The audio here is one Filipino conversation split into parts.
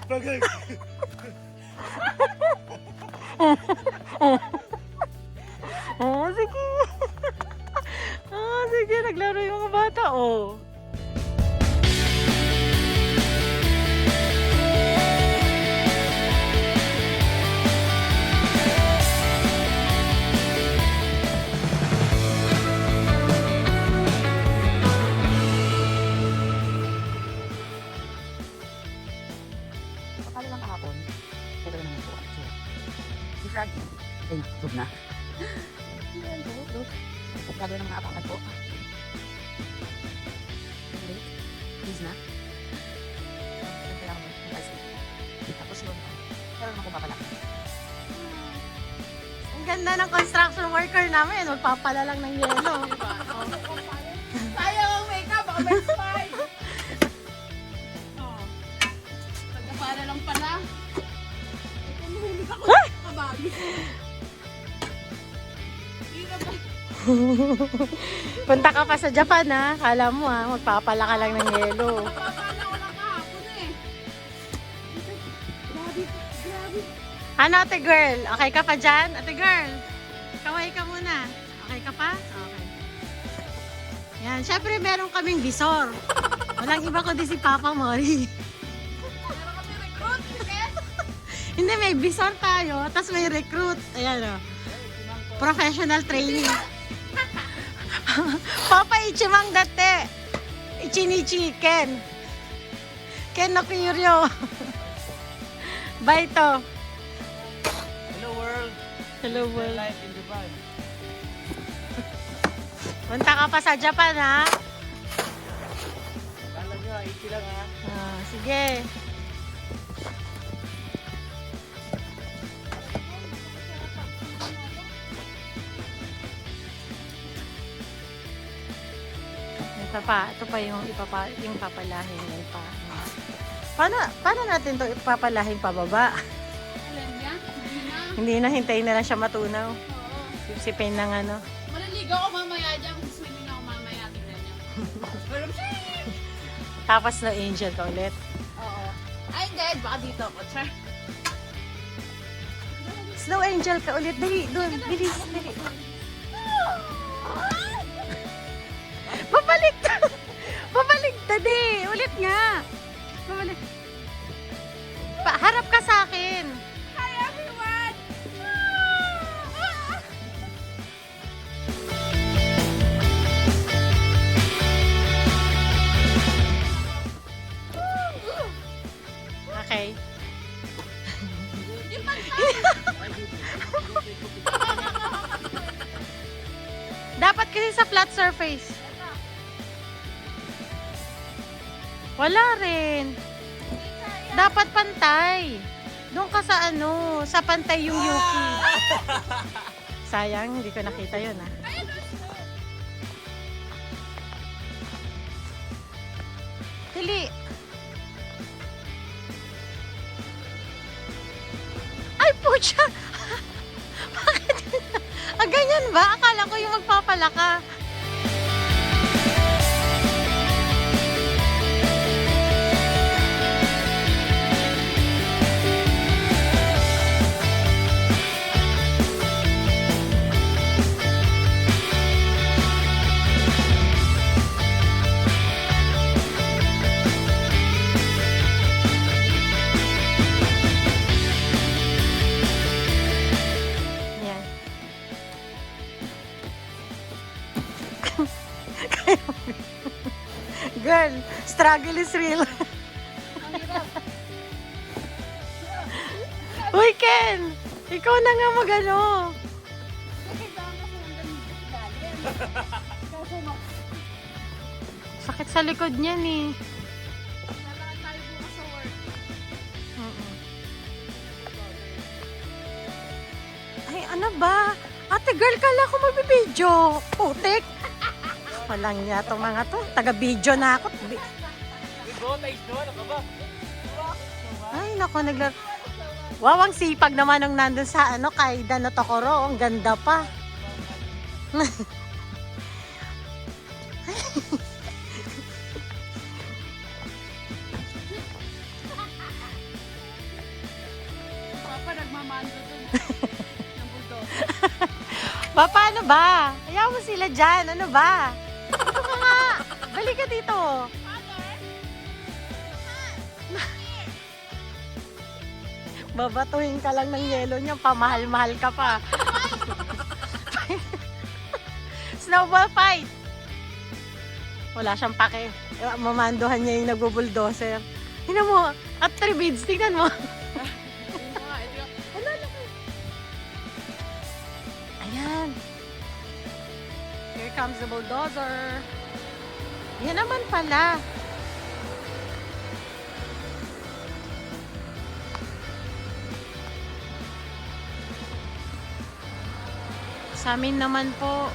Bagay. Oh, sige. Oh, sige. Naglaro yung mga bata, oh. Pakalo lang kahapon. Ito na naman po. Si Froggy. Ay, tug na. Ayan po, tug. Gagawin ng mga apakan po. Late. Please na. Kailangan mo ng ice cream. Tapos yun. Meron akong papalaki. Ang ganda ng construction worker namin. Magpapala lang ng yelo. Sayang ang makeup, baka may spy. Oh. Nagkapala lang pala. Ito mahulog ako sa kabagi. Hindi na ba? Punta ka pa sa Japan, ha? Kala mo, ha? Magpapala ka lang ng yelo. Napapala ko lang kahapon eh. Grabe, grabe. Ano, ate girl? Okay ka pa dyan? Ate girl, kaway ka muna. Okay ka pa? Okay. Yan, syempre meron kaming visor. Walang iba kundi si Papa Mori. Meron kami recruit, sige. Hindi, may visor tayo, tapos may recruit. Ayan, o. Professional training. Papa Ichimang date. Ichinichi Ken. Ken no Kiryo. Baito. Hello world. Hello, world. Life in Dubai. Punta ka pa sa Japan, ha? Kala nyo, ichi lang ha. Ah, sige. Ito pa yung yung papalahin yan pa. Paano natin to ipapalahin pababa? Alam niya, hindi na. Hindi na, hintayin na lang siya matunaw. Oo. Sipsipin ng ano. Malaligo ako mamaya dyan. Swimming ako mamaya. Tignan niya. Walang shit! Tapos na angel ka ulit. Oo. Ay, hindi. Baka dito ako. Char. Snow angel ka ulit. Dali, doon. Bilis, dali. Babalik! Babalik, dali! Ulit nga! Babalik. Harap ka sa akin. Hi, everyone! Okay. Yung pagka! Dapat kasi sa flat surface. Wala rin. Dapat pantay. Doon ka sa ano, sa pantay yung Yuki. Sayang, hindi ko nakita yun, ah. Dili. Ay, pucha! Bakit? Ganyan ba? Akala ko yung magpapala ka. Yan. Girl, struggle is real. Uy, Ken! Ikaw na nga mag-ano. Sakit sa likod niyan eh. Kailangan tayo bukas sa work. Mm-mm. Ay, ano ba? Ate girl, kala ko magbibideo. Putik. Walang niya itong mga to. Taga-video na ako. Go, tayo doon. Ano ka ba? Ay, nako, naglar... Wow, ang sipag naman nung nandun sa ano, Kaida no Tokoro. Ang ganda pa. Ng bulldog. Paano ba? Ayaw mo sila dyan. Ano ba? Ito ka nga. Balik ka dito. Babatuhin ka lang ng yelo niya. Pamahal-mahal ka pa. Snowball fight. Wala siyang pake. Mamandohan niya yung nagbo-bulldozer. Tingnan mo. At 3 beads. Tingnan mo. Ayan. Here comes the bulldozer. Yan naman pala. Sa amin naman po.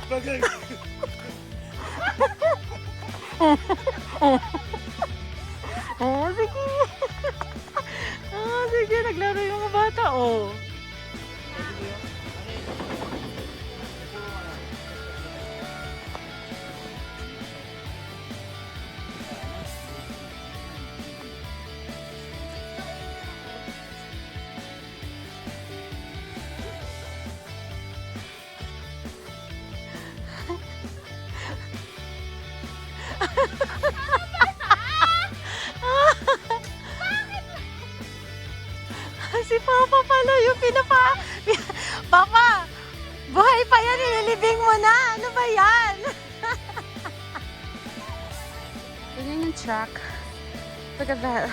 Bagay. Oh, sige. Oh, sige. Naglaro yung mga bata. Oh. Si Papa pala yung Papa, buhay pa yan, ililibing mo na. Ano ba yan? Ganyan yung truck. Look at that.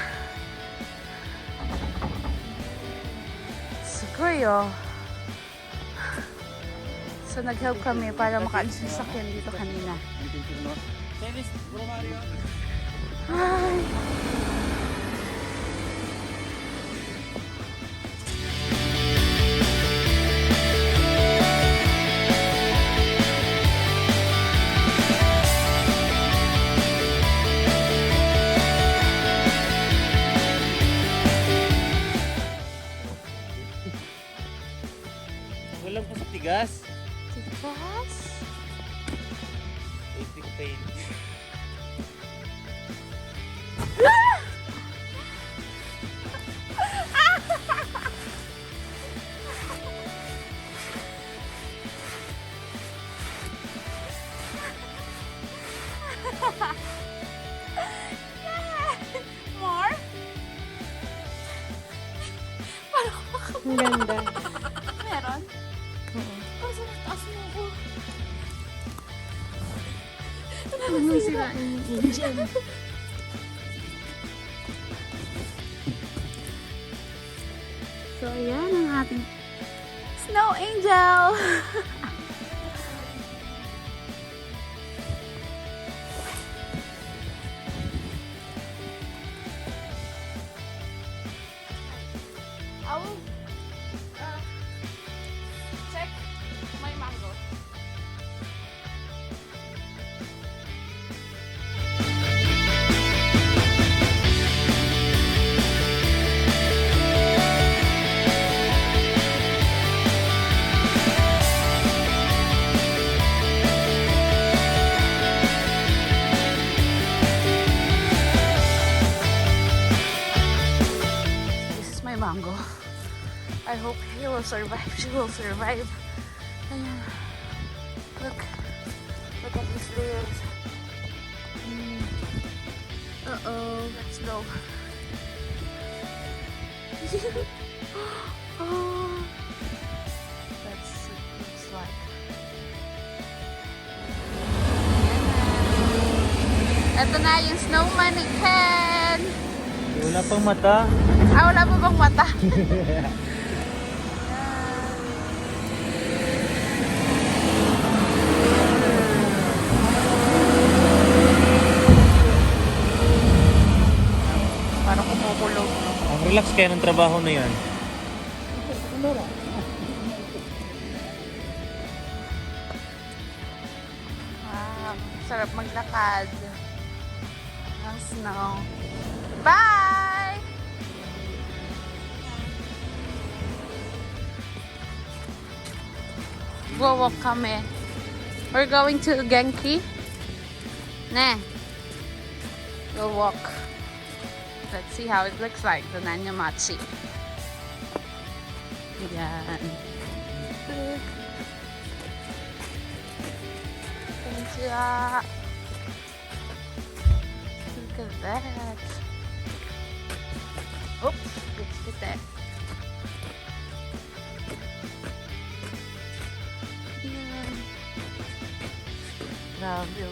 Siguro. So, nag-help kami para makaalis yung sakyan dito kanina. Tennis, bro Mario. Ay. Walang pa sa tigas. Tigas? Basic pain. More? Ang ganda. Meron? Oo. Kasi nataas mo ako. Ano sila yung engine? So, ayan ang ating Snow Angel. I will check my mango. I hope he will survive. She will survive. Ayan. Look. Look at his legs. Uh-oh. Let's go. Oh. That's what it looks like. Ito na yung snowman ni Ken. Wala pang mata. Ah, wala pa bang mata? Parang kumukulog. Ang relax kaya ng trabaho na yan. Wow, sarap maglakad. Ang snow. Bye! Go walk kami. We're going to Genki. Ne. Go walk. Let's see how it looks like, the Nanyamachi. Yan. Konnichiwa. Look at that. Oops, let's get that. Yan. Grabe.